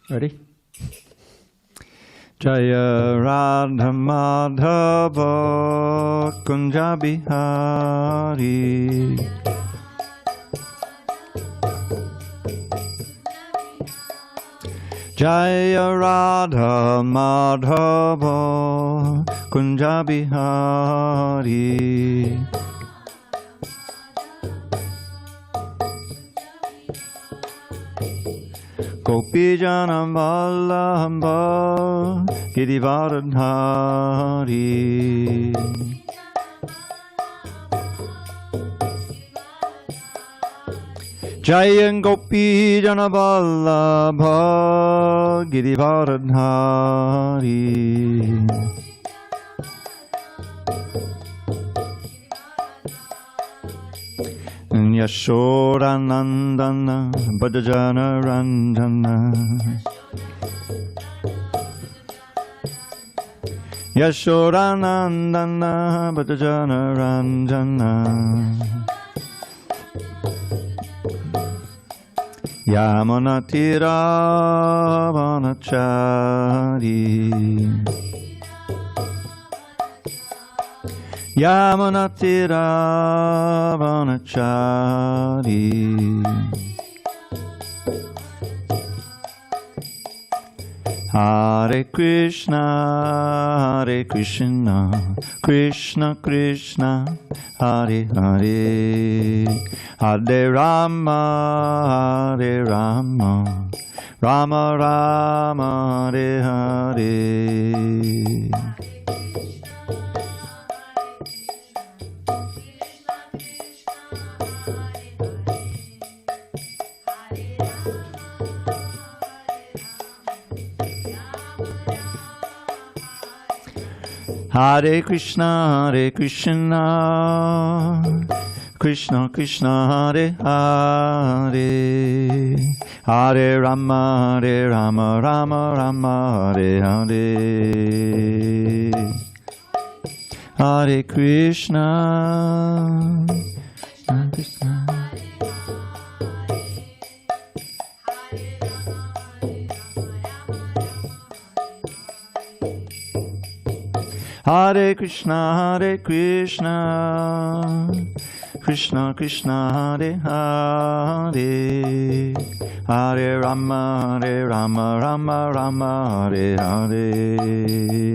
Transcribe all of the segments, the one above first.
Ready? Jaya Radha Madhava Kunja Bihari Jaya Radha Madhava Kunja Bihari Gopi Jana Vallabha Girivardhari Jaya Gopi Jana Vallabha Girivardhari Yashodanandana Bhajana Ranjana Yashodanandana Bhajana Ranjana Yamunatira Vanachari Yamunatira Vanachari Hare Krishna, Hare Krishna, Krishna Krishna, Hare Hare, Hare Rama, Hare Rama, Rama Rama, Hare Hare. Hare Krishna, Hare Krishna, Krishna Krishna, Hare Hare, Hare Rama, Hare Rama, Rama Rama, Hare Hare, Hare Krishna, Hare Krishna. Hare Krishna, Hare Krishna, Krishna Krishna, Hare Hare, Hare Rama, Hare Rama, Rama Rama, Hare Hare.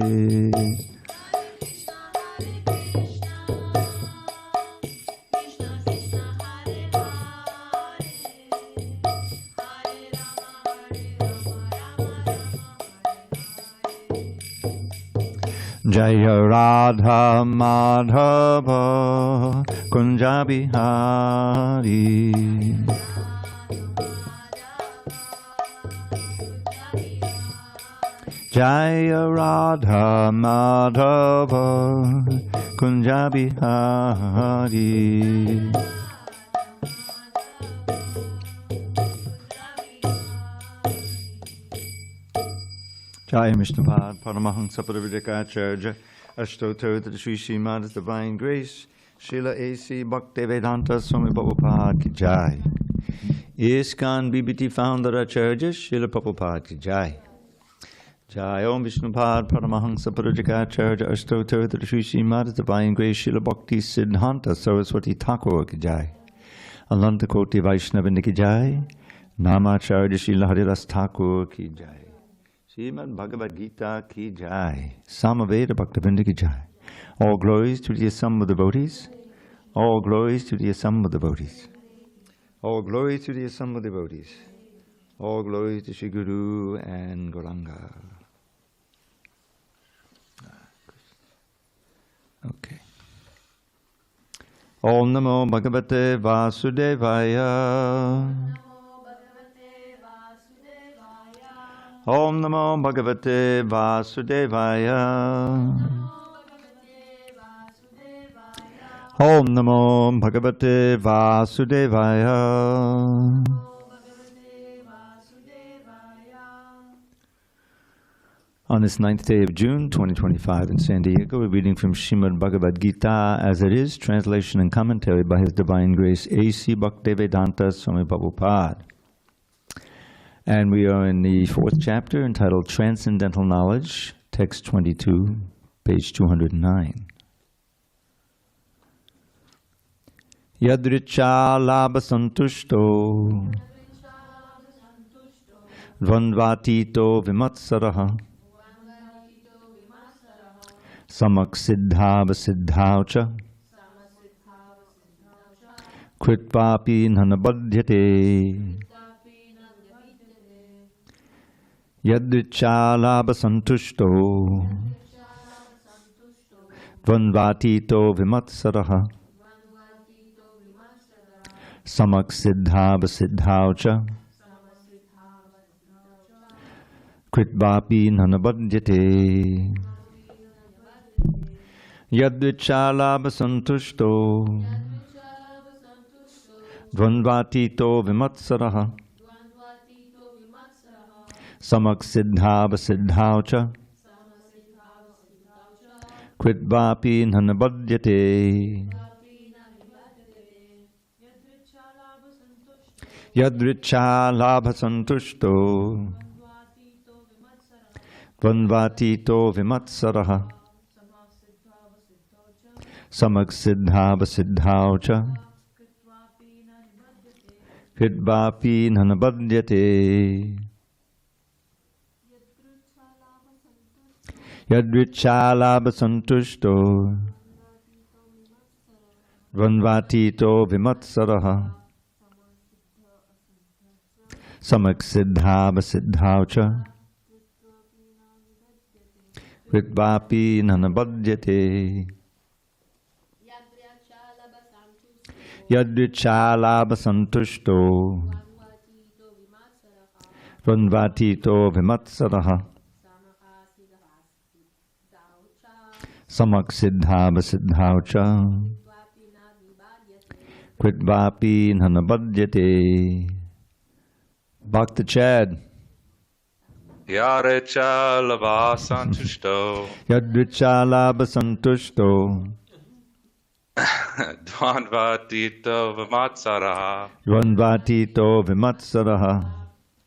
Jaya Radha Madhava Kunja Bihari Jaya Radha Madhava Kunja Bihari Jai Mishnavad Paramahansa Paramahansa Ashtotar Sri Srimad Divine Grace Srila A.C. Bhaktivedanta Swami Prabhupada Ki Jai ISKCON BBT Founder Acharya Srila Prabhupada Ki Jai Jai Om Vishnupad Paramahansa Paramahansa Ashtotar Sri Srimad Divine Grace Srila Bhakti Siddhanta Saraswati Thakur Ki Jai Alanta Koti Vaishnava Ki Jai Namacharya Srila Haridas Thakur Ki Jai Srimad Bhagavad Gita Ki Jai, Samaveda Bhaktivinoda Ki Jai. All glories to the assembled devotees. All glories to the assembled devotees. All glories to the assembled devotees. All glories to Shri Guru and Gauranga. Okay. Om Namo Bhagavate Vasudevaya. Om Namo Bhagavate Vasudevaya. Om Namo Bhagavate Vasudevaya. On this 9th day of June, 2025 in San Diego, we're reading from Srimad Bhagavad Gita as it is, translation and commentary by His Divine Grace A.C. Bhaktivedanta Swami Prabhupada. And we are in the 4th chapter entitled Transcendental Knowledge, text 22, page 209. Yadricha labha santushto dvandvatito vimatsaraha samak siddha vasiddhaucha kritvapi nanabadhyate. Yadricha labha santushto dvandvatito vimatsaraha samak siddha vasiddhaucha kritvapi nanabadhyate. Yadricha labha santushto dvandvatito vimatsaraha samak siddha vasiddhaucha kritvapi nanabadhyate. Yadricha labha santushto dvandvatito vimatsaraha samak siddha vasiddhaucha kritvapi nanabadhyate. Yadricha labha santushto dvandvatito vimatsaraha samak siddha vasiddhaucha kritvapi nanabadhyate. Yadricha labha santushto dvandvatito vimatsaraha samak siddha vasiddhaucha kritvapi nanabadhyate. Bhakta Chad. Yadricha labha santushto Yadricha labha santushto dvandvatito vimatsaraha dvandvatito vimatsaraha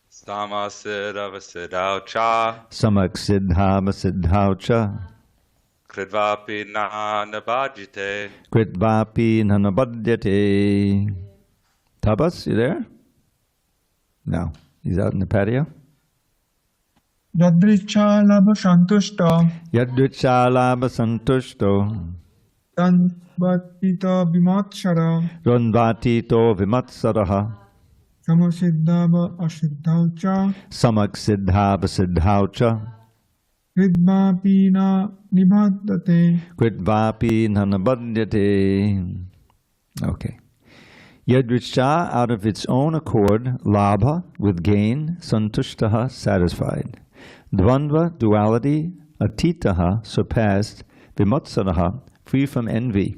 samasiddha vasiddhaucha samak siddha vasiddhaucha kritvapi nanabadhyate. kritvapi nanabadhyate. Tapas, you there? No, he's out in the patio. Yadricha labha santushto Yadricha labha santushto dvandvatito vimatshara dvandvatito vimatsaraha samasiddha asiddhaucha samak siddha vasiddhaucha kritvapi na nibhaddhate. kritvapi nanabadhyate. Okay. Yadricha, out of its own accord, labha, with gain, santushtaha, satisfied. Dvandva, duality, atitaha, surpassed, vimatsaraha, free from envy.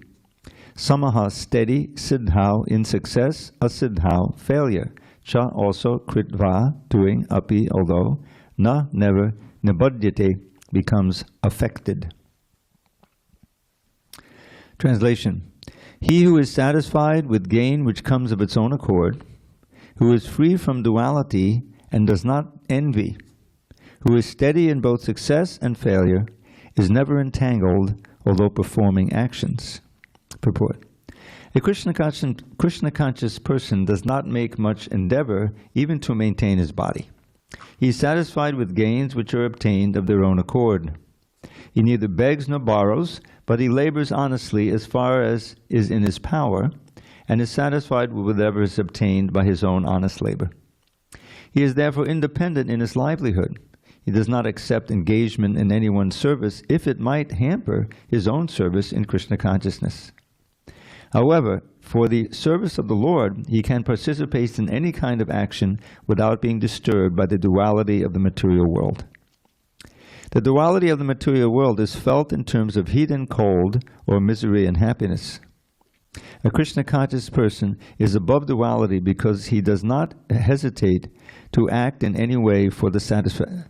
Samaha, steady, siddhau, in success, asiddhau, failure. Cha, also, kritva, doing, api, although, na, never, nibhadyate, becomes affected. Translation. He who is satisfied with gain which comes of its own accord, who is free from duality and does not envy, who is steady in both success and failure, is never entangled, although performing actions. Purport. A Krishna-conscious person does not make much endeavor even to maintain his body. He is satisfied with gains which are obtained of their own accord. He neither begs nor borrows, but he labors honestly as far as is in his power, and is satisfied with whatever is obtained by his own honest labor. He is therefore independent in his livelihood. He does not accept engagement in anyone's service if it might hamper his own service in Krishna consciousness. However, for the service of the Lord, he can participate in any kind of action without being disturbed by the duality of the material world. The duality of the material world is felt in terms of heat and cold, or misery and happiness. A Krishna-conscious person is above duality because he does not hesitate to act in any way for the satisfaction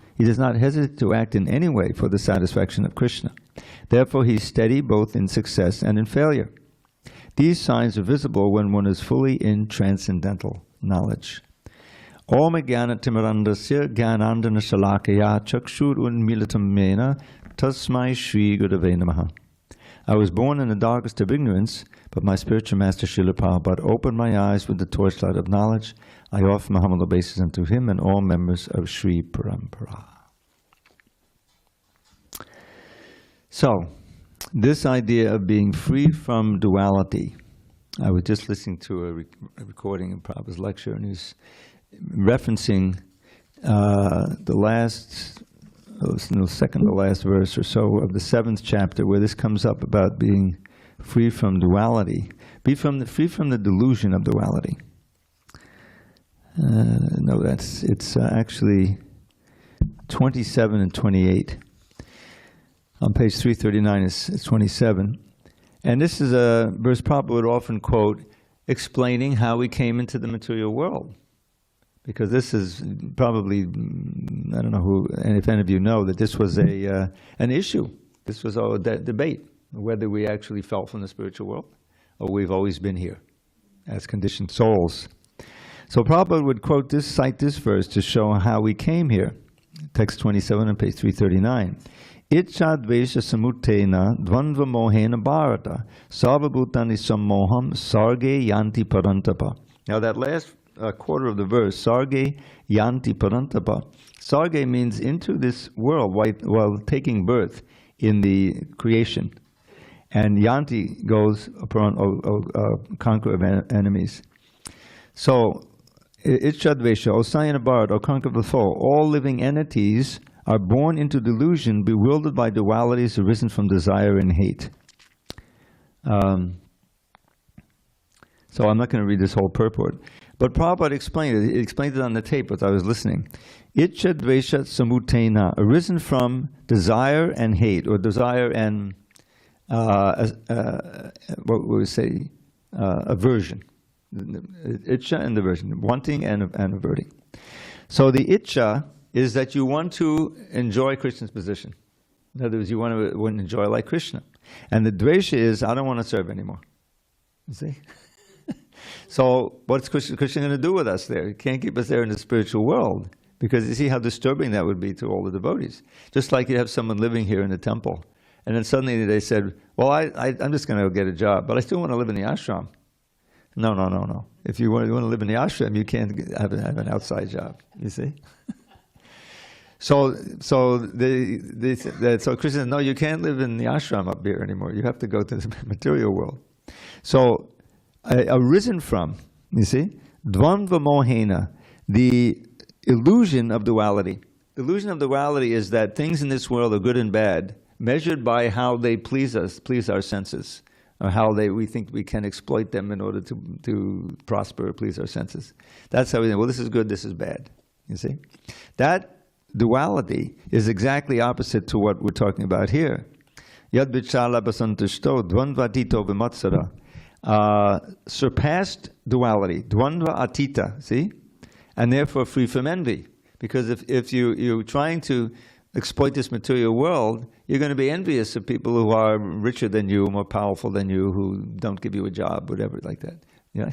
of Krishna. Therefore, he is steady both in success and in failure. These signs are visible when one is fully in transcendental knowledge. Om Jnana Timirandasya Jnanandana Shalakaya Chakshur Unmilitam Mena Tasmai Shri Gurave Namaha. I was born in the darkest of ignorance, but my spiritual master Srila Prabhupada opened my eyes with the torchlight of knowledge. I offer my humble obeisance unto him and all members of Sri Parampara. So, this idea of being free from duality. I was just listening to a recording of Prabhupada's lecture, and he's referencing the last, second to last verse or so of the 7th chapter, where this comes up about being free from duality, free from the delusion of duality. No, it's actually 27 and 28. On page 339 is 27. And this is a verse Prabhupada would often quote, explaining how we came into the material world. Because this is probably, I don't know who, and if any of you know, that this was an issue. This was a debate, whether we actually fell from the spiritual world, or we've always been here as conditioned souls. So Prabhupada would cite this verse to show how we came here. Text 27 on page 339. Itchadvesha samutena dvandva mohena bharata sarvabhutani sammoham sarge yanti parantapa. Now that last quarter of the verse, sarge yanti parantapa. Sarge means into this world while taking birth in the creation. And yanti goes upon conquer of enemies. So, Itchadvesha, Osayana Bharat, or conquer the foe, all living entities are born into delusion, bewildered by dualities arisen from desire and hate. So I'm not going to read this whole purport. But Prabhupada explained it. He explained it on the tape as I was listening. Itcha dvesha samutena, arisen from desire and hate, or desire and, what would we say, aversion. Itcha and aversion, wanting and averting. So the itcha is that you want to enjoy Krishna's position. In other words, you want to enjoy like Krishna. And the dvesha is, I don't want to serve anymore. You see? So what's Krishna going to do with us there? He can't keep us there in the spiritual world, because you see how disturbing that would be to all the devotees. Just like you have someone living here in the temple, and then suddenly they said, well, I'm just going to get a job, but I still want to live in the ashram. No. If you want to live in the ashram, you can't have an outside job, you see? So Krishna said, no, you can't live in the ashram up here anymore. You have to go to the material world. So, arisen from, you see, dvandva mohena, the illusion of duality. The illusion of duality is that things in this world are good and bad, measured by how they please us, please our senses, or how we think we can exploit them in order to prosper or please our senses. That's how we think, well, this is good, this is bad, you see. That duality is exactly opposite to what we're talking about here. Yad vichala basantushto dvandva atito vimatsara. Surpassed duality, dvandva atita, see? And therefore free from envy. Because if you're trying to exploit this material world, you're going to be envious of people who are richer than you, more powerful than you, who don't give you a job, whatever, like that. Yeah.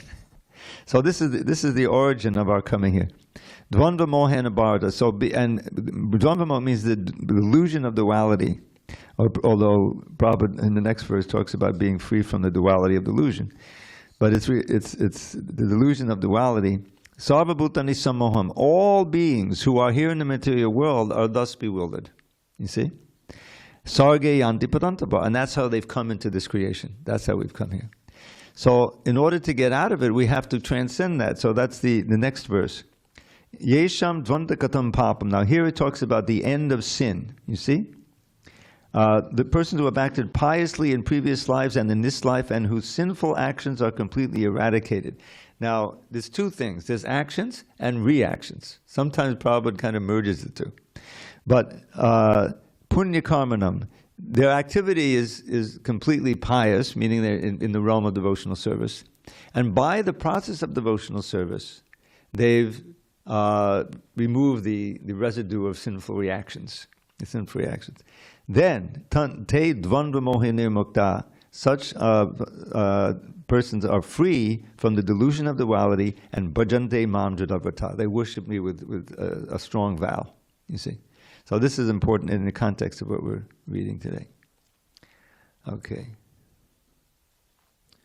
So this is the origin of our coming here. Dvandva mohena bharata. And dvandva moha means the illusion of duality. Although Prabhupada in the next verse talks about being free from the duality of delusion, but it's the delusion of duality. Sarvabhutani sammoham. All beings who are here in the material world are thus bewildered. You see, sarge yanti padantapa, and that's how they've come into this creation. That's how we've come here. So, in order to get out of it, we have to transcend that. So that's the next verse. Yesham dvandakatam papam. Now here it talks about the end of sin. You see. The persons who have acted piously in previous lives and in this life, and whose sinful actions are completely eradicated. Now, there's two things. There's actions and reactions. Sometimes Prabhupada kind of merges the two. But punya karmanam, their activity is completely pious, meaning they're in the realm of devotional service. And by the process of devotional service, they've removed the residue of sinful reactions. Then, te dvandva mohine mukta, such persons are free from the delusion of duality and bhajante mam jadavata. They worship me with a strong vow, you see. So this is important in the context of what we're reading today. Okay.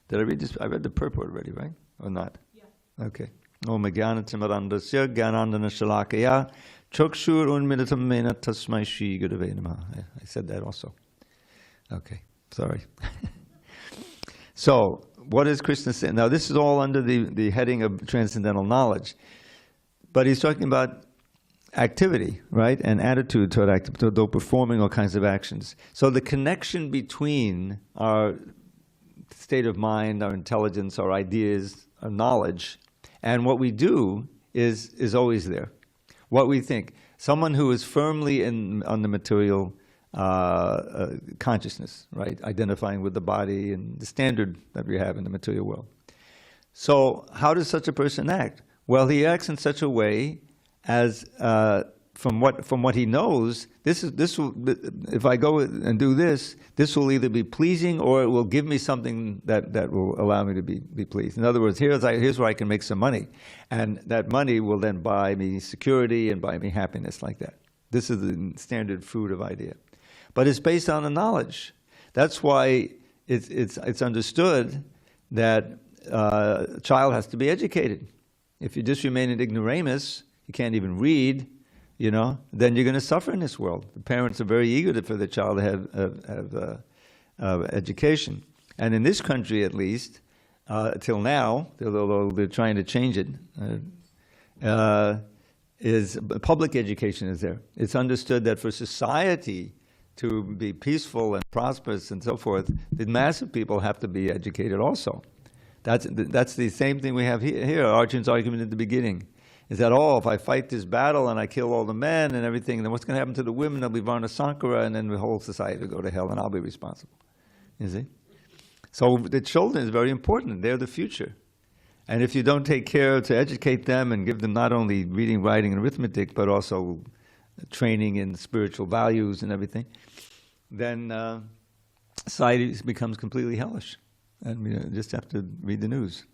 Did I read this? I read the purport already, right? Or not? Yeah. Okay. Om Jnanatimirandasya Jnanandana Shalakaya Chakshur Unmilitam Mena Tasmai Shri Gurave Namaha. I said that also. Okay. Sorry. So, what is Krishna saying? Now, this is all under the heading of transcendental knowledge. But he's talking about activity, right? And attitude toward activity, though performing all kinds of actions. So the connection between our state of mind, our intelligence, our ideas, our knowledge, and what we do is always there. What we think. Someone who is firmly on the material consciousness, right? Identifying with the body and the standard that we have in the material world. So how does such a person act? Well, he acts in such a way as from what he knows, this will, if I go and do this, this will either be pleasing or it will give me something that will allow me to be pleased. In other words, here's where I can make some money, and that money will then buy me security and buy me happiness, like that. This is the standard fruit of idea, but it's based on the knowledge. That's why it's understood that a child has to be educated. If you just remain an ignoramus, you can't even read, then you're going to suffer in this world. The parents are very eager for the child to have education. And in this country, at least, till now, although they're trying to change it, is public education is there. It's understood that for society to be peaceful and prosperous and so forth, the massive people have to be educated also. That's the same thing we have here. Arjun's argument at the beginning is that, if I fight this battle and I kill all the men and everything, then what's going to happen to the women? They'll be Varna Sankara, and then the whole society will go to hell, and I'll be responsible. You see? So the children is very important. They're the future. And if you don't take care to educate them and give them not only reading, writing, and arithmetic, but also training in spiritual values and everything, then society becomes completely hellish. And we just have to read the news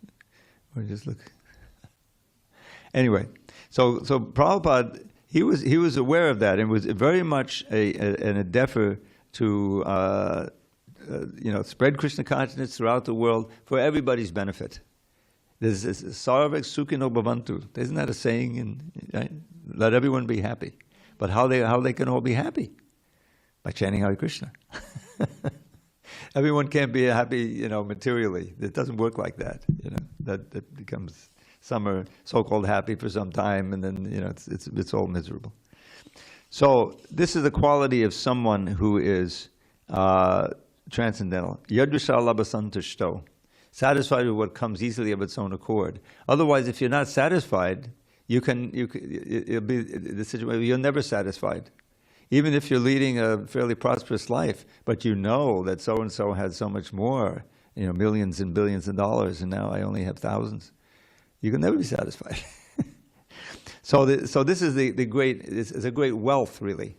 or just look. Anyway, so Prabhupada, he was aware of that and was very much an endeavor to spread Krishna consciousness throughout the world for everybody's benefit. There's Sarvak Sukhino Bhavantu. Isn't that a saying? Right? Let everyone be happy. But how they can all be happy? By chanting Hare Krishna. Everyone can't be happy, materially. It doesn't work like that. That becomes, some are so-called happy for some time, and then it's all miserable. So this is the quality of someone who is transcendental. Yadrisha labhasantushto, satisfied with what comes easily of its own accord. Otherwise, if you're not satisfied, it'll be the situation you're never satisfied. Even if you're leading a fairly prosperous life, but you know that so-and-so had so much more, millions and billions of dollars, and now I only have thousands, you can never be satisfied. So this is it's a great wealth, really,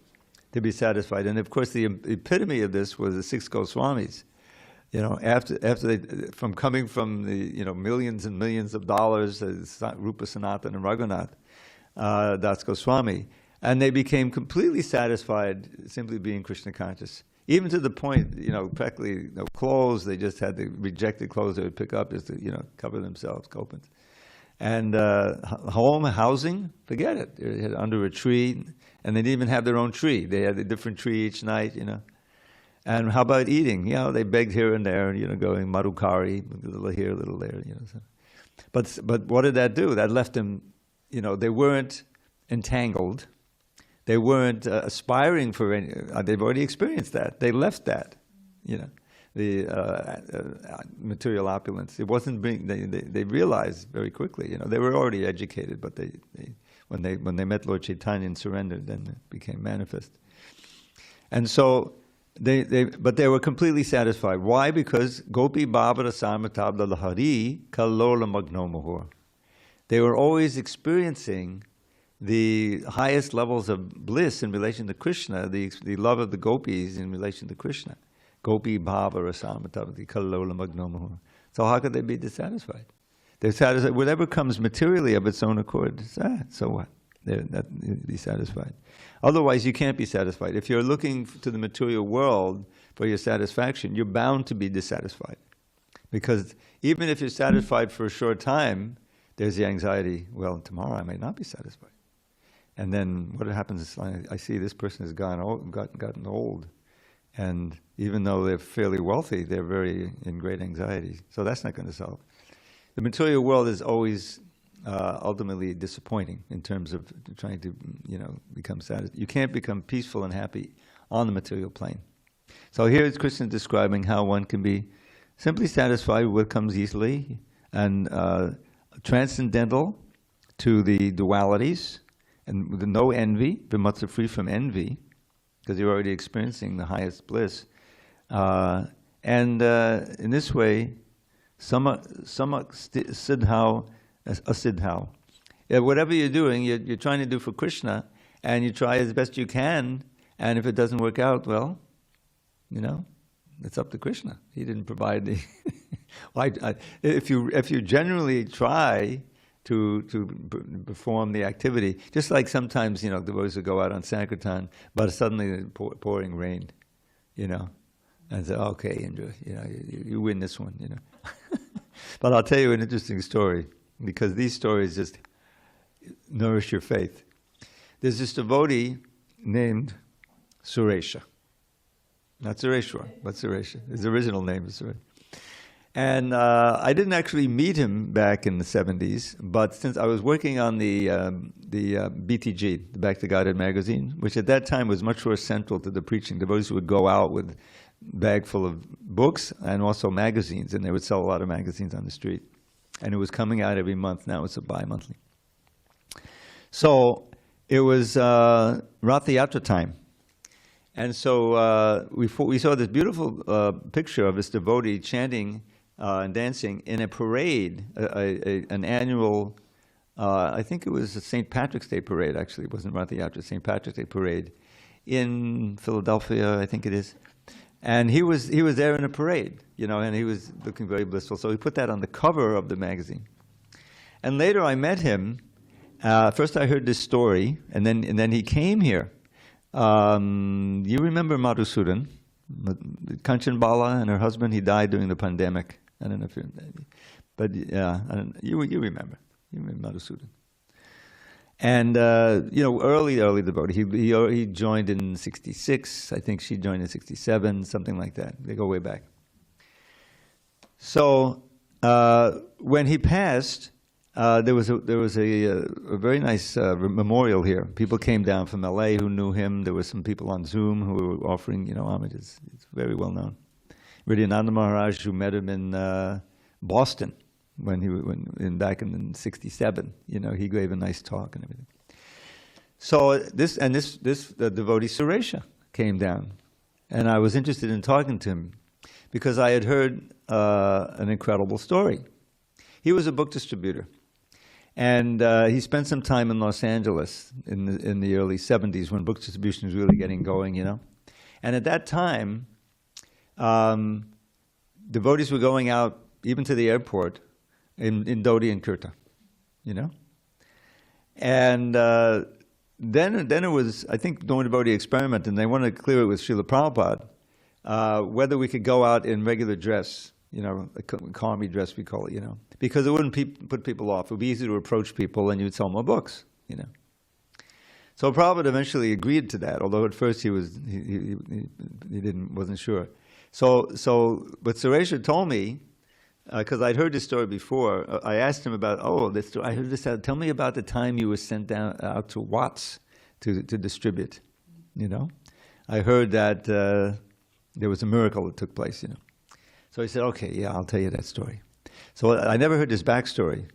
to be satisfied. And of course, the epitome of this was the six Goswamis. After they, from coming from the millions and millions of dollars, Rupa Sanatana and Raghunath Das Goswami, and they became completely satisfied simply being Krishna conscious. Even to the point, practically no clothes, they just had the rejected clothes they would pick up just to, cover themselves, kopans. And housing, forget it. They had under a tree, and they didn't even have their own tree. They had a different tree each night, And how about eating? They begged here and there, going madhukari, a little here, a little there, So. But what did that do? That left them, they weren't entangled. They weren't aspiring for any. They've already experienced that. They left that, the material opulence. It wasn't being. They realized very quickly. They were already educated, but when they met Lord Chaitanya and surrendered, then it became manifest. And so but they were completely satisfied. Why? Because Gopi Bhavara Sarmatabda Lahari Kalola Magno Muhur. They were always experiencing the highest levels of bliss in relation to Krishna, the love of the gopis in relation to Krishna. Gopi Bhava Rasamatavi Kalola Magno Muhur. So how could they be dissatisfied? They're satisfied. Whatever comes materially of its own accord, so what? They'll be satisfied. Otherwise, you can't be satisfied. If you're looking to the material world for your satisfaction, you're bound to be dissatisfied. Because even if you're satisfied for a short time, there's the anxiety, well, tomorrow I may not be satisfied. And then what happens is I see this person has gotten old. And even though they're fairly wealthy, they're very in great anxiety. So that's not going to solve. The material world is always ultimately disappointing in terms of trying to, become satisfied. You can't become peaceful and happy on the material plane. So here is Krishna describing how one can be simply satisfied with what comes easily and transcendental to the dualities and with no envy, vimutsa, free from envy, because you're already experiencing the highest bliss. In this way, siddhau, asiddhau. Whatever you're doing, you're trying to do for Krishna, and you try as best you can, and if it doesn't work out, well, it's up to Krishna. He didn't provide the... if you genuinely try to perform the activity, just like sometimes, devotees will go out on Sankirtan, but suddenly pouring rain, and say, okay, Indra, you win this one, But I'll tell you an interesting story, because these stories just nourish your faith. There's this devotee named Suresha. Not Sureshwar, but Suresha. His original name is Suresha. And I didn't actually meet him back in the 70s, but since I was working on the BTG, the Back to Godhead magazine, which at that time was much more central to the preaching. Devotees would go out with a bag full of books and also magazines, and they would sell a lot of magazines on the street. And it was coming out every month. Now it's a bi-monthly. So it was Rath Yatra time. And so we saw this beautiful picture of this devotee chanting and dancing in a parade, an annual, I think it was a St. Patrick's Day parade, actually. It wasn't Rath Yatra, St. Patrick's Day parade in Philadelphia, I think it is. And he was there in a parade, and he was looking very blissful. So he put that on the cover of the magazine. And later I met him. First I heard this story, and then he came here. You remember Madhusudan, Kanchan Bala and her husband? He died during the pandemic. I don't know if you, but yeah, you remember. You remember Madhusudan. And early devotee. He joined in '66. I think she joined in '67, something like that. They go way back. So when he passed, there was a very nice memorial here. People came down from LA who knew him. There were some people on Zoom who were offering homages. It's very well known. Ridhyananda Maharaj, who met him in Boston back in '67. He gave a nice talk and everything. So this devotee Suresha came down, and I was interested in talking to him because I had heard an incredible story. He was a book distributor. And he spent some time in Los Angeles in the early 70s when book distribution was really getting going, And at that time, devotees were going out even to the airport in Dhoti and Kurta, And then it was, I think, doing a devotee experiment, and they wanted to clear it with Srila Prabhupada, whether we could go out in regular dress, a karmi dress we call it, because it wouldn't put people off. It would be easy to approach people, and you'd sell more books, So Prabhupada eventually agreed to that, although at first he wasn't sure. So what Suresha told me, because I'd heard this story before, I asked him about, this story. I heard this. Tell me about the time you were sent out to Watts to distribute. I heard that there was a miracle that took place. So he said, okay, yeah, I'll tell you that story. So I never heard this backstory,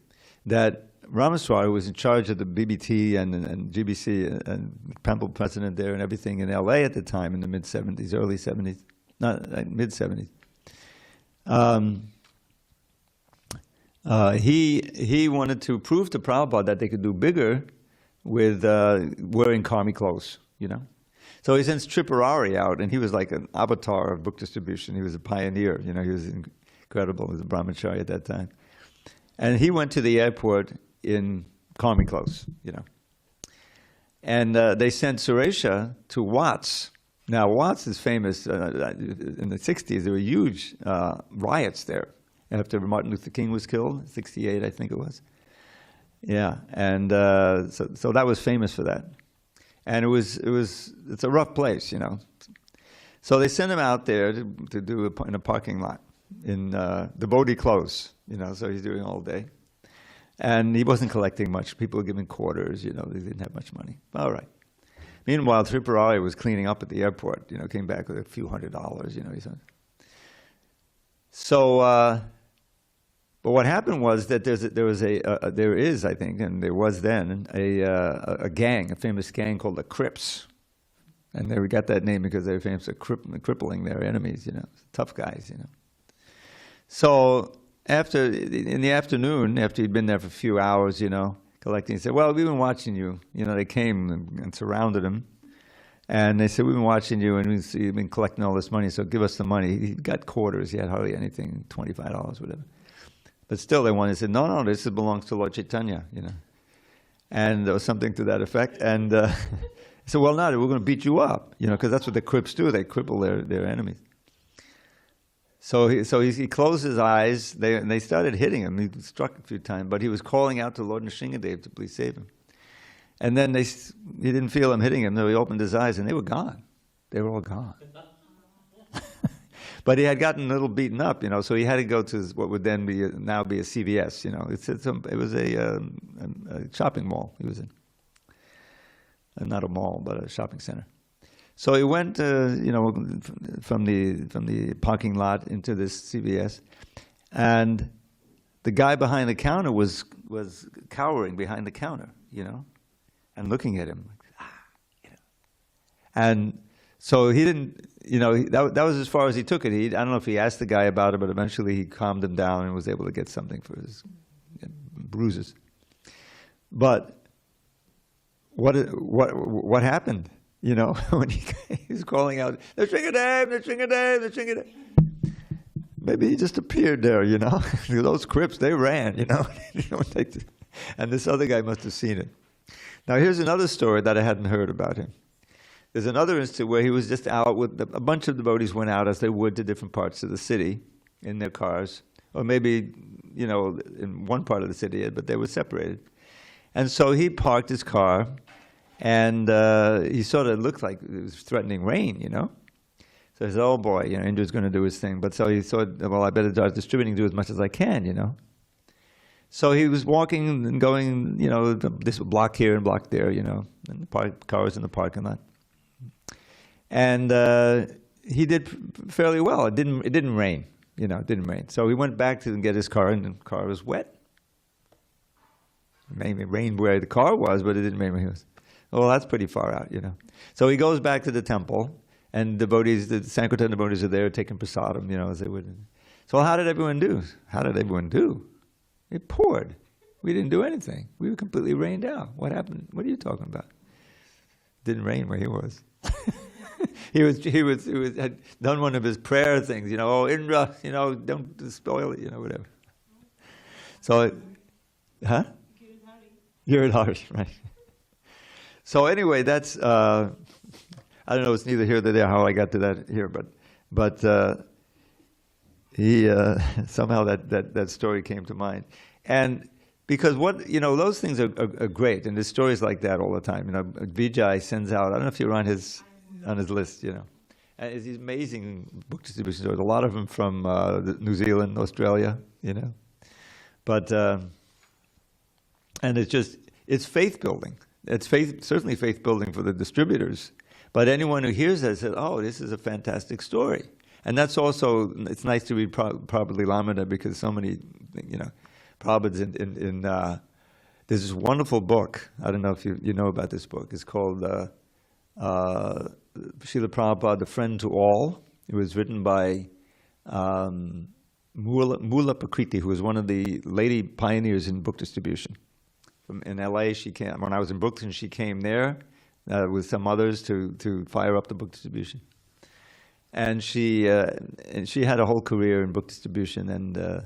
that Ramaswamy was in charge of the BBT and GBC and Temple president there and everything in LA at the time in the mid-70s, early 70s, not mid-70s. He wanted to prove to Prabhupada that they could do bigger with wearing karmi clothes, So he sends Tripurari out, and he was like an avatar of book distribution. He was a pioneer, he was Incredible. He was a brahmachari at that time. And he went to the airport in army clothes, And they sent Suresha to Watts. Now, Watts is famous. In the 60s, there were huge riots there after Martin Luther King was killed, 68, I think it was. Yeah, and so that was famous for that. And it's a rough place, So they sent him out there to do in a parking lot in devotee clothes, so he's doing all day. And he wasn't collecting much. People were giving quarters, they didn't have much money. All right. Meanwhile, Tripurari was cleaning up at the airport, came back with a few $100s, he said. So, but what happened was that there is, I think, and there was then, a gang, a famous gang called the Crips. And they got that name because they were famous for crippling their enemies, tough guys, So in the afternoon, after he'd been there for a few hours, collecting, he said, well, we've been watching you. They came and surrounded him. And they said, we've been watching you, and you've been collecting all this money, so give us the money. He got quarters. He had hardly anything, $25, whatever. But still they wanted, said, no, this belongs to Lord Chaitanya, And there was something to that effect. And so, well, no, we're going to beat you up, because that's what the Crips do. They cripple their enemies. So he closed his eyes, and they started hitting him. He was struck a few times, but he was calling out to Lord Nrsingadev to please save him. And then he didn't feel him hitting him, so he opened his eyes, and they were gone. They were all gone. But he had gotten a little beaten up, so he had to go to what would then now be a CVS, It was a shopping mall he was in. Not a mall, but a shopping center. So he went, from the parking lot into this CVS, and the guy behind the counter was cowering behind the counter, and looking at him, and so he didn't, that was as far as he took it. I don't know if he asked the guy about it, but eventually he calmed him down and was able to get something for his bruises. But what happened? When he was calling out, Nrsingadev. Maybe he just appeared there, Those Crips, they ran, And this other guy must have seen it. Now here's another story that I hadn't heard about him. There's another instance where he was just out with, a bunch of devotees went out as they would to different parts of the city in their cars, or maybe, in one part of the city, but they were separated. And so he parked his car, and he sort of looked like it was threatening rain, So he said, oh boy, Indra's going to do his thing. But so he thought, well, I better start distributing, do as much as I can, So he was walking and going, this block here and block there, and the cars in the parking lot. And he did fairly well. It didn't rain, it didn't rain. So he went back to get his car, and the car was wet. Maybe it rained where the car was, but it didn't rain where he was. Well, that's pretty far out, So he goes back to the temple, and devotees, the Sankirtan devotees are there taking prasadam, as they would. So how did everyone do? It poured. We didn't do anything. We were completely rained out. What happened? What are you talking about? It didn't rain where he was. He had done one of his prayer things, oh, Indra, don't spoil it, whatever. So, Giridhari, right. So anyway, that's, I don't know, it's neither here nor there how I got to that here, but he, somehow that story came to mind. And because those things are great, and there's stories like that all the time. Vijay sends out, I don't know if you're on his list, and it's these amazing book distribution stories, a lot of them from New Zealand, Australia, But, and it's faith building. It's certainly faith building for the distributors. But anyone who hears that says, oh, this is a fantastic story. And that's also, it's nice to read Prabhupada Lilamrita because so many, Prabhupada's in there's this wonderful book. I don't know if you know about this book. It's called Srila Prabhupada, The Friend to All. It was written by Mula Prakriti, who was one of the lady pioneers in book distribution. In LA, she came, when I was in Brooklyn, she came there with some others to fire up the book distribution. And she had a whole career in book distribution, and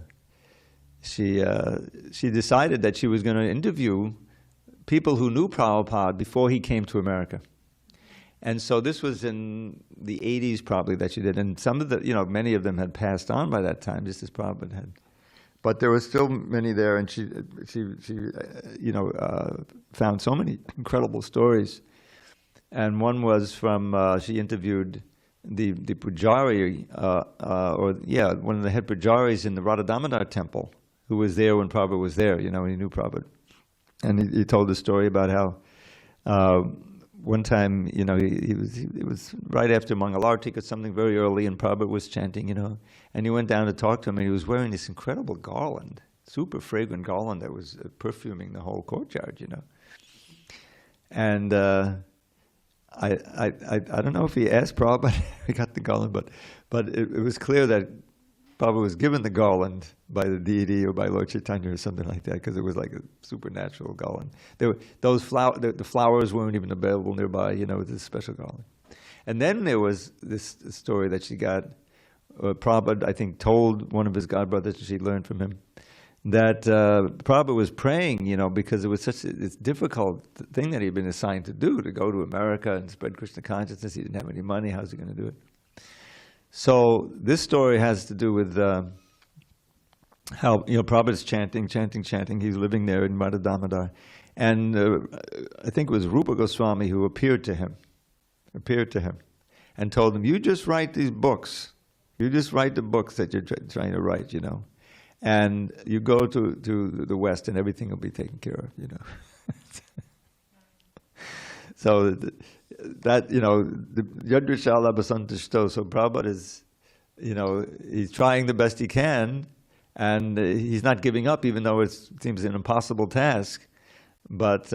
she decided that she was going to interview people who knew Prabhupada before he came to America. And so this was in the 80s probably that she did, and some of the, many of them had passed on by that time, just as Prabhupada had. But there were still many there, and she found so many incredible stories. And one was from, she interviewed the pujari, one of the head pujaris in the Radha Damodar temple, who was there when Prabhupada was there, he knew Prabhupada. And he told the story about how one time, it was right after Mangalartik or something very early, and Prabhupada was chanting, and he went down to talk to him, and he was wearing this incredible garland, super fragrant garland that was perfuming the whole courtyard, And I don't know if he asked Prabhupada he got the garland, but it was clear that Prabhupada was given the garland by the deity or by Lord Chaitanya or something like that, because it was like a supernatural garland. The flowers weren't even available nearby, it was a special garland. And then there was this story that she got, Prabhupada, I think, told one of his godbrothers, she learned from him, that Prabhupada was praying, because it was such a difficult thing that he'd been assigned to do, to go to America and spread Krishna consciousness. He didn't have any money. How's he going to do it? So this story has to do with how Prabhupada's chanting. He's living there in Radha Damodar, and I think it was Rupa Goswami who appeared to him, and told him, "You just write these books. You just write the books that you're trying to write, and you go to the West, and everything will be taken care of, So that, the Yadrishala Basantishto, so Prabhupada is, he's trying the best he can, and he's not giving up, even though it seems an impossible task. But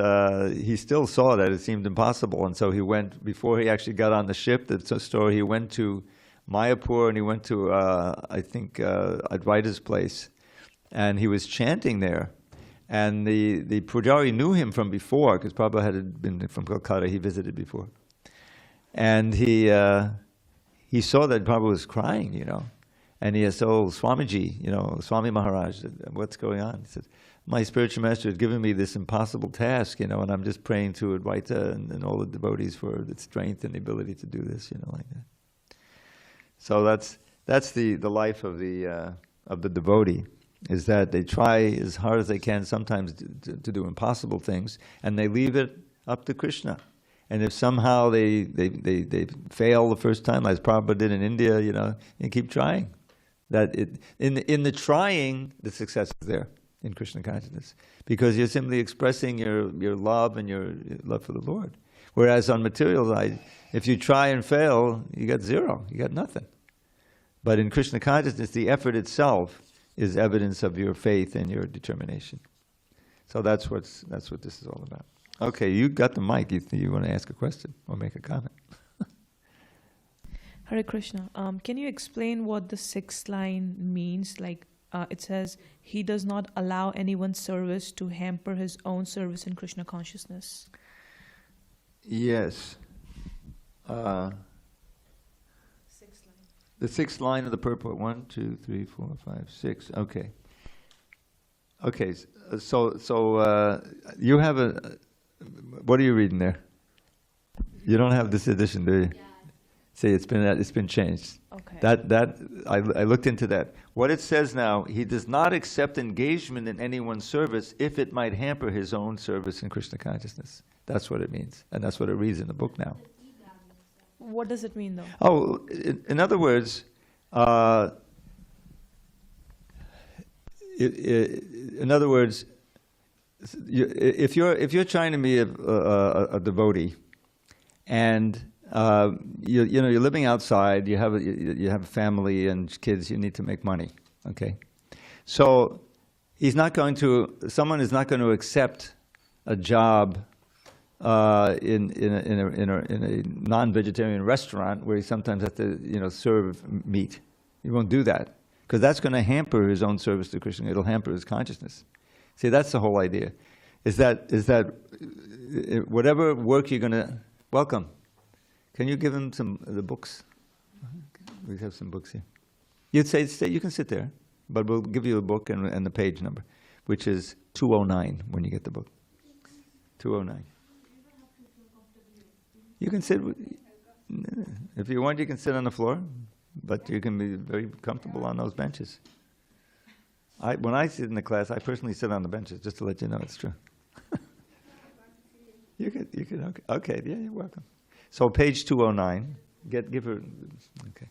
he still saw that it seemed impossible, and so he went, before he actually got on the ship, the story, he went to Mayapur, and he went to, I think, Advaita's place, and he was chanting there. And the Pujari knew him from before, because Prabhupada had been from Calcutta, he visited before. And he saw that Prabhupada was crying, and he said, "Oh, Swamiji, Swami Maharaj, what's going on?" He said, "My spiritual master has given me this impossible task, and I'm just praying to Advaita and all the devotees for the strength and the ability to do this, like that." So that's the life of the devotee, is that they try as hard as they can sometimes to do impossible things, and they leave it up to Krishna. And if somehow they fail the first time, as Prabhupada did in India, you keep trying. In the trying, the success is there in Krishna consciousness, because you're simply expressing your love and your love for the Lord. Whereas on material side, if you try and fail, you got zero, you got nothing. But in Krishna consciousness, the effort itself is evidence of your faith and your determination. So that's what this is all about. Okay, you got the mic. You want to ask a question or make a comment? Hare Krishna. Can you explain what the sixth line means? Like it says, he does not allow anyone's service to hamper his own service in Krishna consciousness. Yes. Sixth line. The sixth line of the purport. 1, 2, 3, 4, 5, 6. Okay. Okay. So you have a. What are you reading there? You don't have this edition, do you? Yeah. See, it's been changed. Okay. I looked into that. What it says now, he does not accept engagement in anyone's service if it might hamper his own service in Krishna consciousness. That's what it means, and that's what it reads in the book now. What does it mean, though? Oh, in other words, if you're trying to be a devotee, and you're living outside, you have a family and kids, you need to make money. Okay, so someone is not going to accept a job in a non-vegetarian restaurant where he sometimes has to serve meat. He won't do that, because that's going to hamper his own service to Krishna. It'll hamper his consciousness. See, that's the whole idea. Is that whatever work you're going to welcome. Can you give him some of the books? We have some books here. You'd say, you can sit there, but we'll give you a book and the page number, which is 209 when you get the book. 209. You can sit, if you want, you can sit on the floor, but you can be very comfortable on those benches. When I sit in the class, I personally sit on the benches, just to let you know it's true. You could, okay, yeah, you're welcome. So page 209, give her, okay.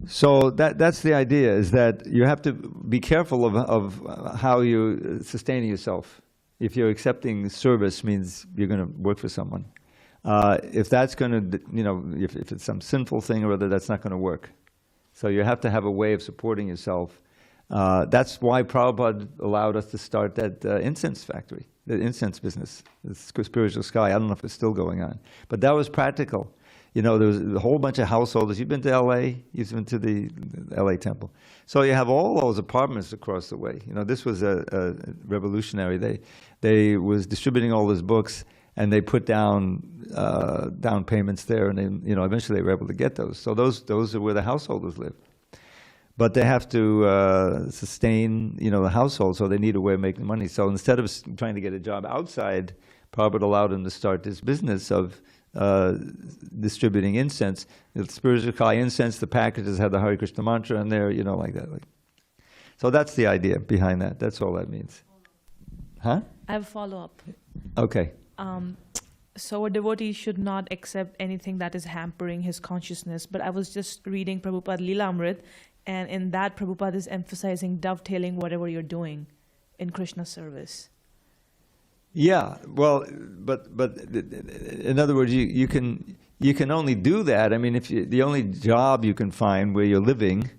So that's the idea, is that you have to be careful of how you're sustaining yourself. If you're accepting service, means you're going to work for someone. If that's going to, if it's some sinful thing or other, that's not going to work. So you have to have a way of supporting yourself. That's why Prabhupada allowed us to start that incense factory, the incense business, the spiritual sky. I don't know if it's still going on. But that was practical. There was a whole bunch of householders. You've been to LA, you've been to the LA temple. So you have all those apartments across the way. This was a revolutionary. They was distributing all those books, and they put down payments there, and then, eventually they were able to get those. So those are where the householders live. But they have to sustain, the household, so they need a way of making money. So instead of trying to get a job outside, Prabhupada allowed them to start this business of distributing incense. The spiritual Kali incense, the packages have the Hare Krishna mantra in there, like that. So that's the idea behind that. That's all that means. Huh? I have a follow-up. Okay. So a devotee should not accept anything that is hampering his consciousness. But I was just reading Prabhupada Leela-amrit, and in that Prabhupada is emphasizing dovetailing whatever you're doing in Krishna service. Yeah, well, but in other words, you can only do that. I mean, if the only job you can find where you're living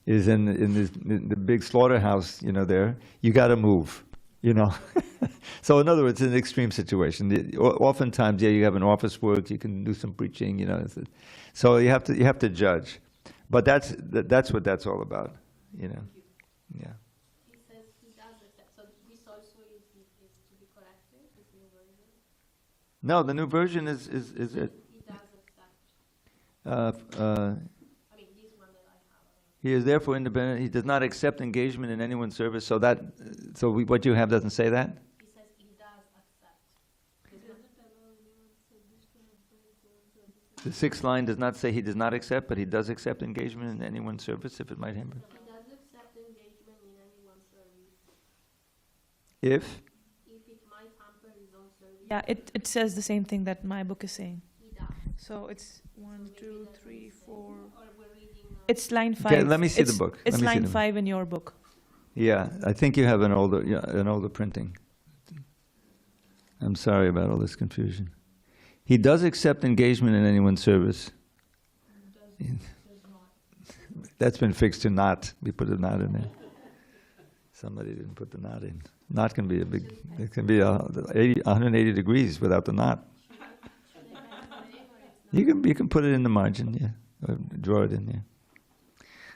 is in the big slaughterhouse, there, you got to move, So in other words, it's an extreme situation. Oftentimes, you have an office work, you can do some preaching, So you have to judge, but that's what that's all about, Yeah. He says he does accept. So this also is to be corrected, this new version? No, the new version is it. He does accept. I mean, this one that I have. He is therefore independent. He does not accept engagement in anyone's service. So what you have doesn't say that? He says he does accept. The sixth line does not say he does not accept, but he does accept engagement in anyone's service if it might hamper. He does accept engagement in anyone's service. If it might hamper his own service. Yeah, it says the same thing that my book is saying. He does. So it's 1, 2, 3, 4. Or we're reading. It's line 5. Okay, let me see the book. It's Let me see line the book. 5 in your book. Yeah, I think you have an older printing. I'm sorry about all this confusion. He does accept engagement in anyone's service. That's been fixed to not. We put a not in there. Somebody didn't put the not in. Not can be it can be 180 degrees without the not. You can put it in the margin, yeah, or draw it in there.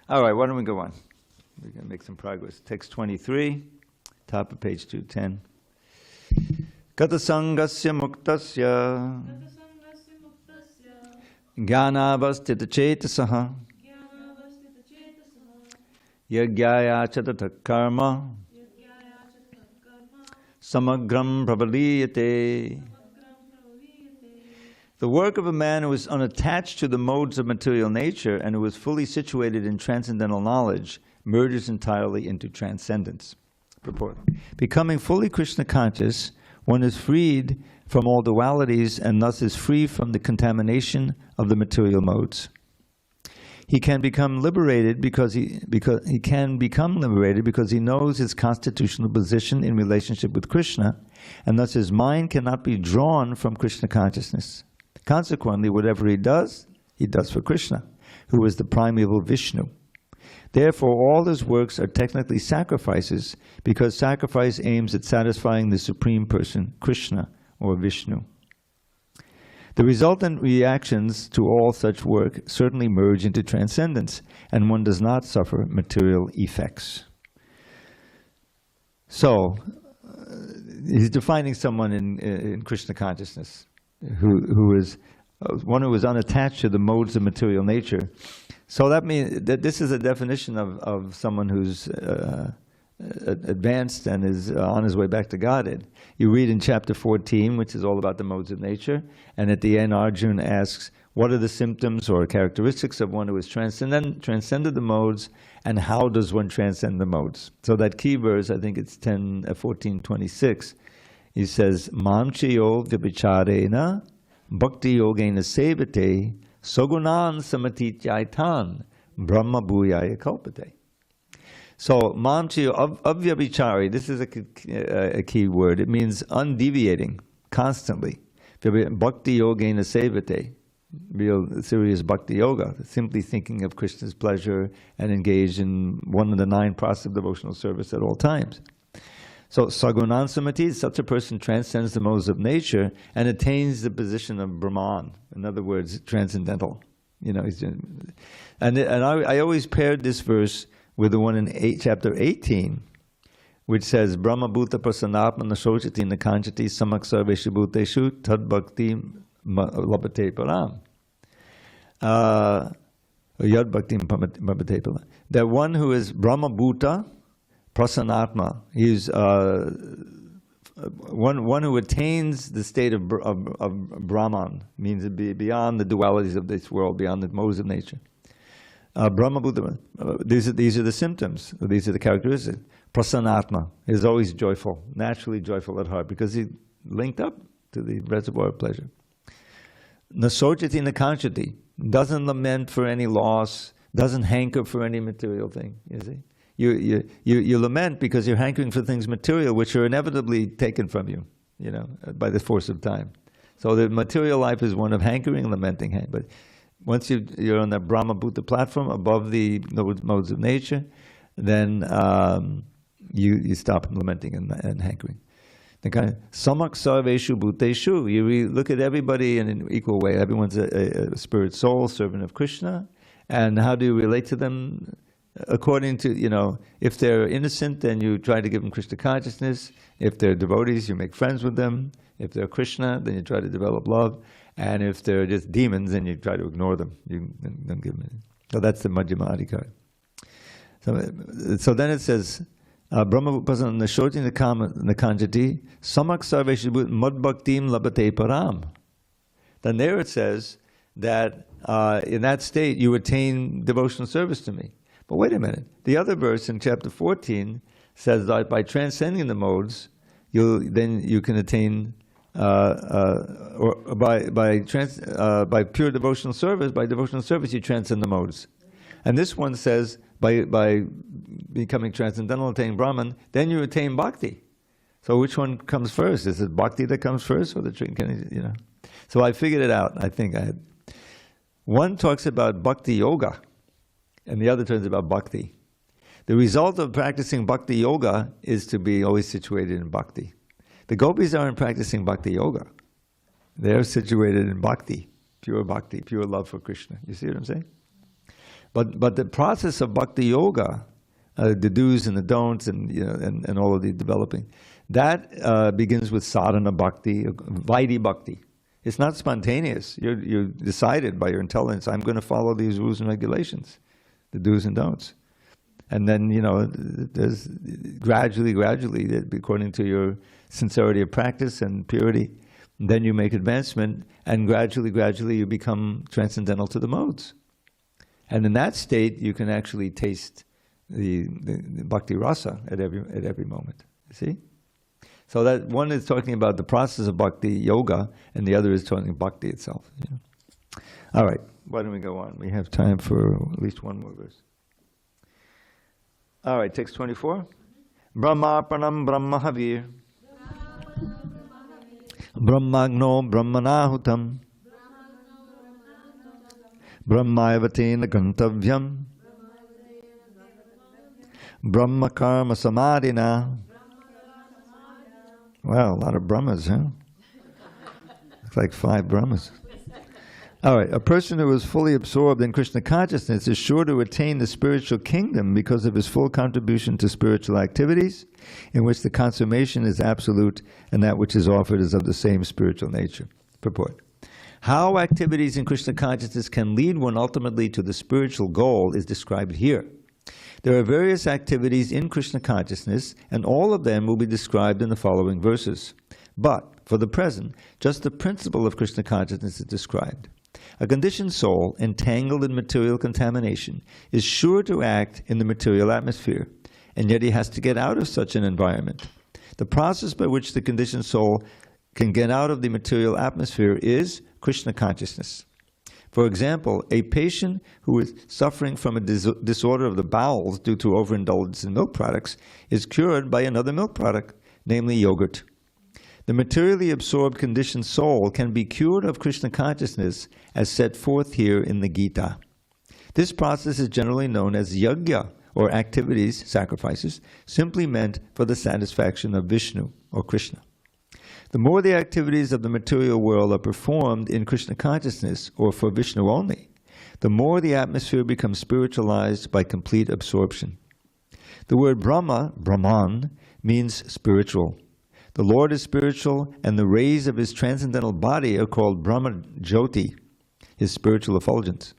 All right, why don't we go on? We're going to make some progress. Text 23, top of page 210. Gata sangasya muktasya jnanavastita chetasaha yagyaya chatata karma samagram pravaliyate. The work of a man who is unattached to the modes of material nature and who is fully situated in transcendental knowledge merges entirely into transcendence. Purport. Becoming fully Krishna conscious, one is freed from all dualities and thus is free from the contamination of the material modes. He can become liberated because he knows his constitutional position in relationship with Krishna, and thus his mind cannot be drawn from Krishna consciousness. Consequently, whatever he does for Krishna, who is the primeval Vishnu. Therefore, all his works are technically sacrifices, because sacrifice aims at satisfying the Supreme Person, Krishna, or Vishnu. The resultant reactions to all such work certainly merge into transcendence, and one does not suffer material effects. So, he's defining someone in Krishna consciousness who is one who is unattached to the modes of material nature. So that means that this is a definition of someone who's advanced and is on his way back to Godhead. You read in chapter 14, which is all about the modes of nature, and at the end Arjuna asks, what are the symptoms or characteristics of one who has transcended the modes, and how does one transcend the modes? So that key verse, I think it's 14:26, he says, Mam chayo vibhicharena bhakti yogena sevate sogunan samatityaitan brahma bhuyaya kalpate. So, mam chayo avyabhichari, this is a key word. It means undeviating, constantly. Bhakti yogena sevate, real serious bhakti yoga, simply thinking of Krishna's pleasure and engaged in one of the 9 processes of devotional service at all times. So, sagunan samati, such a person transcends the modes of nature and attains the position of Brahman. In other words, transcendental. You know, and I always paired this verse with the one in chapter 18, which says, Brahma bhuta prasanatma nasochati nakanchati samak sarveshu bhuteshu tad bhakti labate param. Yad bhakti labate param. That one who is Brahma bhuta prasanatma, he's one who attains the state of Brahman, means to be beyond the dualities of this world, beyond the modes of nature. Brahma Buddha, these are the symptoms, these are the characteristics. Prasanatma is always joyful, naturally joyful at heart, because he linked up to the reservoir of pleasure. Nasojati nakanchati, doesn't lament for any loss, doesn't hanker for any material thing, you see. You lament because you're hankering for things material, which are inevitably taken from you, you know, by the force of time. So the material life is one of hankering and lamenting, but once you're on the Brahma Bhuta platform, above the modes of nature, then you stop lamenting and hankering. Samak sarveshu bhuteshu, you look at everybody in an equal way. Everyone's a spirit soul, servant of Krishna. And how do you relate to them? According to, you know, if they're innocent, then you try to give them Krishna consciousness. If they're devotees, you make friends with them. If they're Krishna, then you try to develop love. And if they're just demons, then you try to ignore them. You don't give them anything. So that's the Majjhima Adhikari. So then it says, Brahma Upasana Nashoti Nakanjati Samak Sarveshu Mad Bhaktim Labate Param. Then there it says that in that state you attain devotional service to me. But wait a minute. The other verse in chapter 14 says that by transcending the modes, you can attain or by pure devotional service. By devotional service, you transcend the modes. And this one says by becoming transcendental, attaining Brahman, then you attain bhakti. So which one comes first? Is it bhakti that comes first, or the you know? So I figured it out. I think I had. One talks about bhakti yoga, and the other turns about bhakti. The result of practicing bhakti yoga is to be always situated in bhakti. The gopis aren't practicing bhakti yoga. They're situated in bhakti, pure love for Krishna. You see what I'm saying? But the process of bhakti yoga, the do's and the don'ts, and you know, and all of the developing, that begins with sadhana bhakti, vaidhi bhakti. It's not spontaneous. You decided by your intelligence, I'm going to follow these rules and regulations, the do's and don'ts. And then, you know, there's gradually, according to your sincerity of practice and purity, then you make advancement, and gradually you become transcendental to the modes. And in that state, you can actually taste the bhakti rasa at every moment. You see? So that one is talking about the process of bhakti yoga, and the other is talking bhakti itself. You know? All right, why don't we go on? We have time for at least one more verse. All right, text 24. Brahmarpanam brahmahavir. Brahmagno brahmanahutam. Brahmayavatena gantavyam. Brahma karma samadhina. Wow, a lot of Brahmas, huh? It's like 5 Brahmas. All right, a person who is fully absorbed in Krishna consciousness is sure to attain the spiritual kingdom because of his full contribution to spiritual activities, in which the consummation is absolute and that which is offered is of the same spiritual nature. Purport. How activities in Krishna consciousness can lead one ultimately to the spiritual goal is described here. There are various activities in Krishna consciousness, and all of them will be described in the following verses. But, for the present, just the principle of Krishna consciousness is described. A conditioned soul, entangled in material contamination, is sure to act in the material atmosphere, and yet he has to get out of such an environment. The process by which the conditioned soul can get out of the material atmosphere is Krishna consciousness. For example, a patient who is suffering from a disorder of the bowels due to overindulgence in milk products is cured by another milk product, namely yogurt. The materially absorbed conditioned soul can be cured of Krishna consciousness as set forth here in the Gita. This process is generally known as yajna, or activities, sacrifices, simply meant for the satisfaction of Vishnu or Krishna. The more the activities of the material world are performed in Krishna consciousness, or for Vishnu only, the more the atmosphere becomes spiritualized by complete absorption. The word Brahma, Brahman, means spiritual. The Lord is spiritual, and the rays of his transcendental body are called Brahma Jyoti, his spiritual effulgence.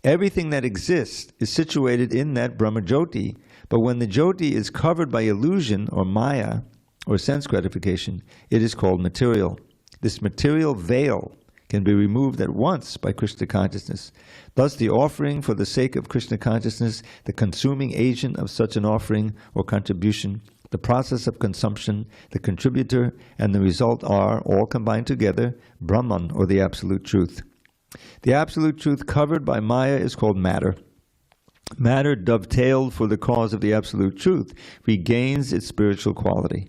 Everything that exists is situated in that Brahma Jyoti, but when the Jyoti is covered by illusion or Maya, or sense gratification, it is called material. This material veil can be removed at once by Krishna consciousness. Thus, the offering for the sake of Krishna consciousness, the consuming agent of such an offering or contribution, the process of consumption, the contributor, and the result are, all combined together, Brahman, or the Absolute Truth. The Absolute Truth covered by Maya is called matter. Matter, dovetailed for the cause of the Absolute Truth, regains its spiritual quality.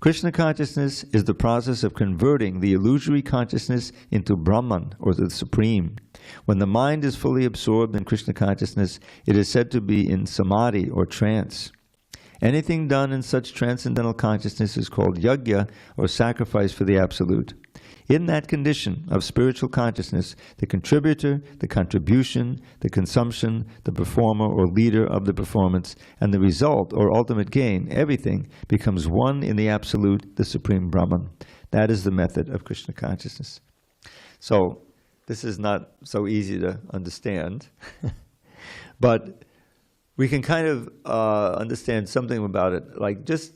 Krishna consciousness is the process of converting the illusory consciousness into Brahman, or the Supreme. When the mind is fully absorbed in Krishna consciousness, it is said to be in samadhi, or trance. Anything done in such transcendental consciousness is called yajna, or sacrifice for the Absolute. In that condition of spiritual consciousness, the contributor, the contribution, the consumption, the performer or leader of the performance, and the result or ultimate gain, everything becomes one in the Absolute, the Supreme Brahman. That is the method of Krishna consciousness. So, this is not so easy to understand, but we can kind of understand something about it. Like just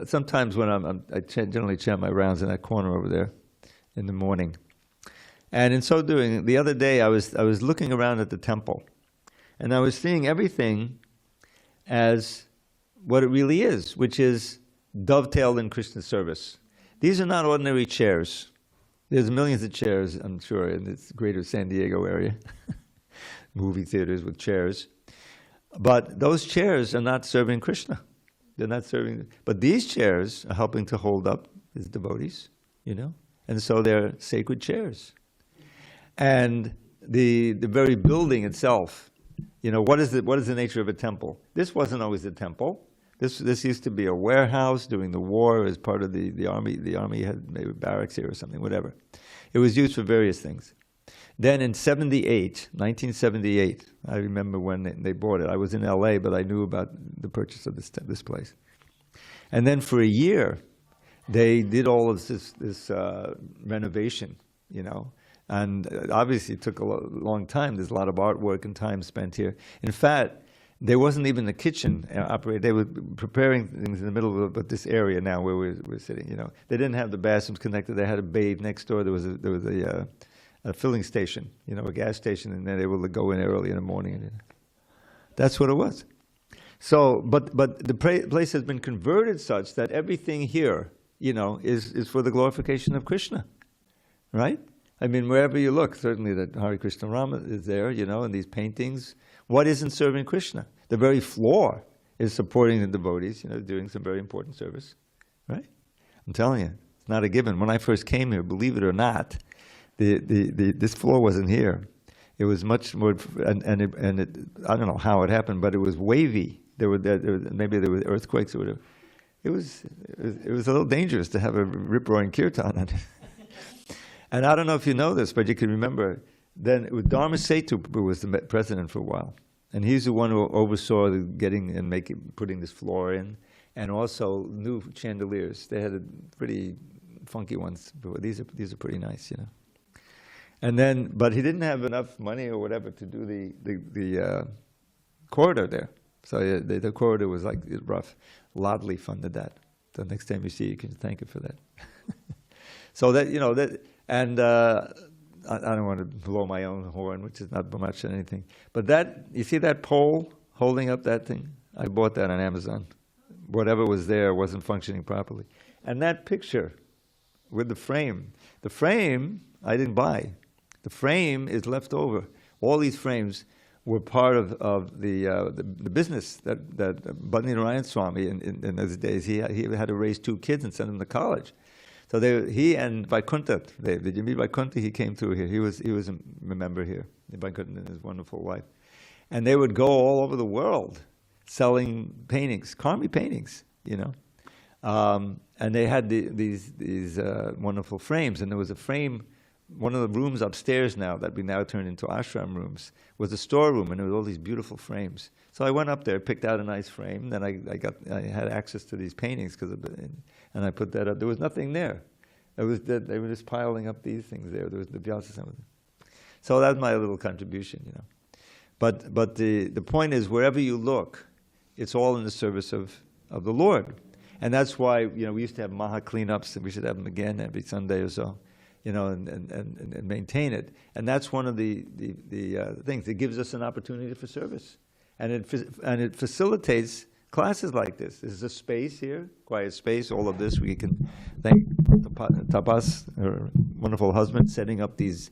sometimes when I generally chant my rounds in that corner over there in the morning. And in so doing, the other day I was looking around at the temple, and I was seeing everything as what it really is, which is dovetailed in Krishna service. These are not ordinary chairs. There's millions of chairs, I'm sure, in this greater San Diego area, movie theaters with chairs. But those chairs are not serving Krishna. They're not serving, but these chairs are helping to hold up his devotees, you know? And so they're sacred chairs. And the very building itself, you know, what is the nature of a temple? This wasn't always a temple. This used to be a warehouse during the war as part of the army. The army had maybe barracks here or something, whatever. It was used for various things. Then in 1978, I remember when they bought it. I was in LA, but I knew about the purchase of this place. And then for a year, they did all of this renovation, you know, and obviously it took a long time. There's a lot of artwork and time spent here. In fact, there wasn't even a kitchen operated. They were preparing things in the middle of this area now where we're sitting, you know. They didn't have the bathrooms connected. They had to bathe. Next door there was a filling station, you know, a gas station, and they're able to go in early in the morning. That's what it was. So, but the place has been converted such that everything here, you know, is for the glorification of Krishna, right? I mean, wherever you look, certainly that Hare Krishna Rama is there, you know, in these paintings. What isn't serving Krishna? The very floor is supporting the devotees, you know, doing some very important service, right? I'm telling you, it's not a given. When I first came here, believe it or not, this floor wasn't here. It was much more, and I don't know how it happened, but it was wavy. Maybe there were earthquakes or whatever. It was a little dangerous to have a rip-roaring kirtan on it. And I don't know if you know this, but you can remember, then Dharma Setu was the president for a while. And he's the one who oversaw the getting and putting this floor in, and also new chandeliers. They had pretty funky ones, but these are pretty nice, you know. And then, but he didn't have enough money or whatever to do the corridor there. So the corridor was like rough. Lodley funded that. The next time you see it, you can thank it for that. So that, you know, that, and I don't want to blow my own horn, which is not much or anything. But that, you see that pole holding up that thing? I bought that on Amazon. Whatever was there wasn't functioning properly. And that picture with the frame I didn't buy. The frame is left over. All these frames were part of the business that Bhatni Narayan Swami in those days, he had to raise 2 kids and send them to college. So he and Vaikuntha, did you meet Vaikuntha? He came through here. He was a member here, Vaikuntha and his wonderful wife. And they would go all over the world selling paintings, Karmi paintings, you know. And they had these wonderful frames. And there was a frame, one of the rooms upstairs now that we now turned into ashram rooms was a storeroom, and there were all these beautiful frames. So I went up there, picked out a nice frame, then I had access to these paintings and I put that up. There was nothing there. They were just piling up these things there. There was the Vyasa. So that's my little contribution, you know. But the point is, wherever you look, it's all in the service of the Lord. And that's why, you know, we used to have Maha cleanups, and we should have them again every Sunday or so, you know, and maintain it. And that's one of the things. It gives us an opportunity for service. And it facilitates classes like this. This is a space here, quiet space, all of this. We can thank Tapas, her wonderful husband, setting up this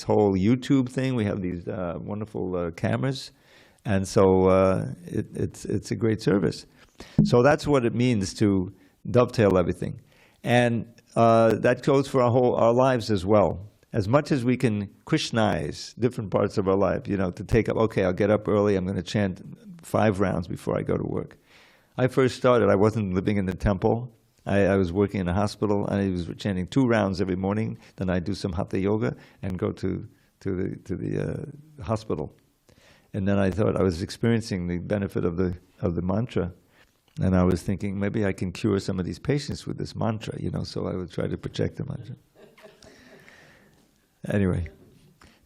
whole YouTube thing. We have these wonderful cameras. And so it's a great service. So that's what it means to dovetail everything. And that goes for our lives as well. As much as we can Krishnaize different parts of our life, you know, to take up, okay, I'll get up early, I'm going to chant 5 rounds before I go to work. I first started, I wasn't living in the temple. I was working in a hospital, and I was chanting 2 rounds every morning. Then I'd do some hatha yoga and go to the hospital. And then I thought I was experiencing the benefit of the mantra. And I was thinking, maybe I can cure some of these patients with this mantra, you know, so I would try to project the mantra. Anyway,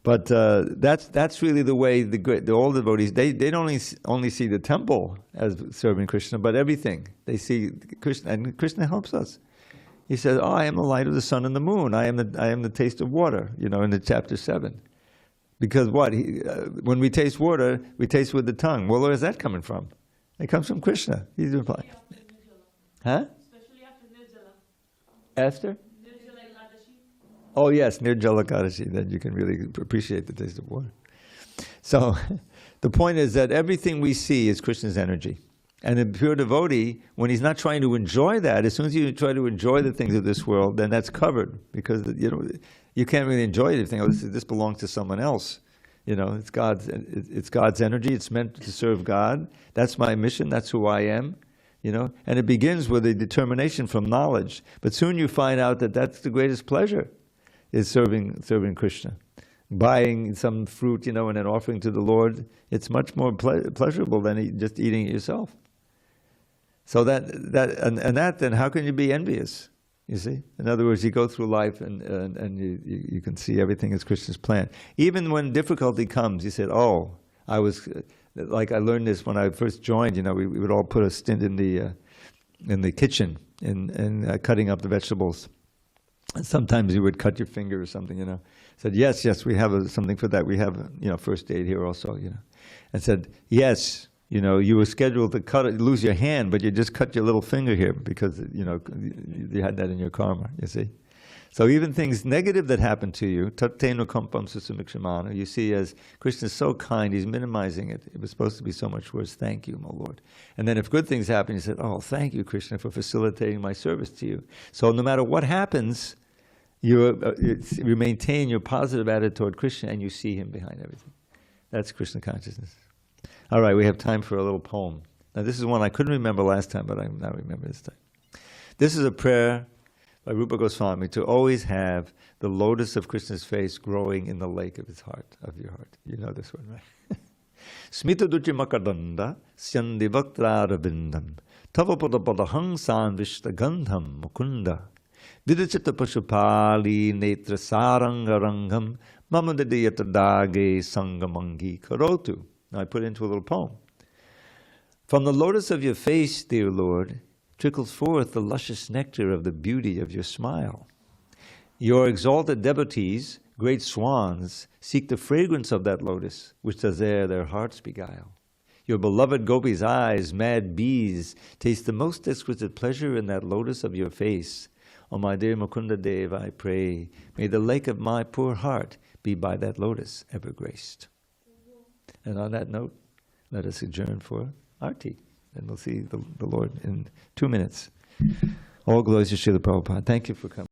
but that's really the way the old devotees, they don't only see the temple as serving Krishna, but everything. They see Krishna, and Krishna helps us. He says, "Oh, I am the light of the sun and the moon. I am the taste of water." You know, in the chapter 7. Because what? When we taste water, we taste with the tongue. Well, where is that coming from? It comes from Krishna. He's replying. Huh? Especially after Nirjala. After? Nirjala Ekadashi. Oh yes, Nirjala Ekadashi. Then you can really appreciate the taste of water. So, the point is that everything we see is Krishna's energy. And a pure devotee, when he's not trying to enjoy that, as soon as you try to enjoy the things of this world, then that's covered. Because, you know, you can't really enjoy anything. Oh, this belongs to someone else. You know, it's God's energy. It's meant to serve God. That's my mission. That's who I am. You know, and it begins with a determination from knowledge. But soon you find out that that's the greatest pleasure, is serving Krishna. Buying some fruit, you know, and then offering to the Lord, it's much more pleasurable than just eating it yourself. So then how can you be envious? You see? In other words, you go through life and you can see everything as Krishna's plan. Even when difficulty comes, you said, oh, I learned this when I first joined, you know, we would all put a stint in the kitchen in cutting up the vegetables. And sometimes you would cut your finger or something, you know. Said, yes, we have something for that. We have, you know, first aid here also, you know. And said, yes, you know, you were scheduled to lose your hand, but you just cut your little finger here because, you know, you had that in your karma, you see. So even things negative that happen to you, tatteno kampam susamikshimana, you see as Krishna is so kind, he's minimizing it. It was supposed to be so much worse. Thank you, my Lord. And then if good things happen, you said, oh, thank you, Krishna, for facilitating my service to you. So no matter what happens, you maintain your positive attitude toward Krishna, and you see him behind everything. That's Krishna consciousness. All right, we have time for a little poem. Now this is one I couldn't remember last time, but I now remember this time. This is a prayer by Rupa Goswami to always have the lotus of Krishna's face growing in the lake of his heart, of your heart. You know this one, right? Smita duchi makadanda syandi bhaktra rabindam tava pada padahang san vishta gandham mukunda Vidachita Pashupali Netra Sarangarangam Mamadadiyatadage Sangamangi Karotu. Now I put into a little poem. From the lotus of your face, dear Lord, trickles forth the luscious nectar of the beauty of your smile. Your exalted devotees, great swans, seek the fragrance of that lotus, which does there their hearts beguile. Your beloved gopis' eyes, mad bees, taste the most exquisite pleasure in that lotus of your face. O my dear Mukunda Dev, I pray, may the lake of my poor heart be by that lotus ever graced. And on that note, let us adjourn for Arti, and we'll see the Lord in 2 minutes. All glories to Srila Prabhupada. Thank you for coming.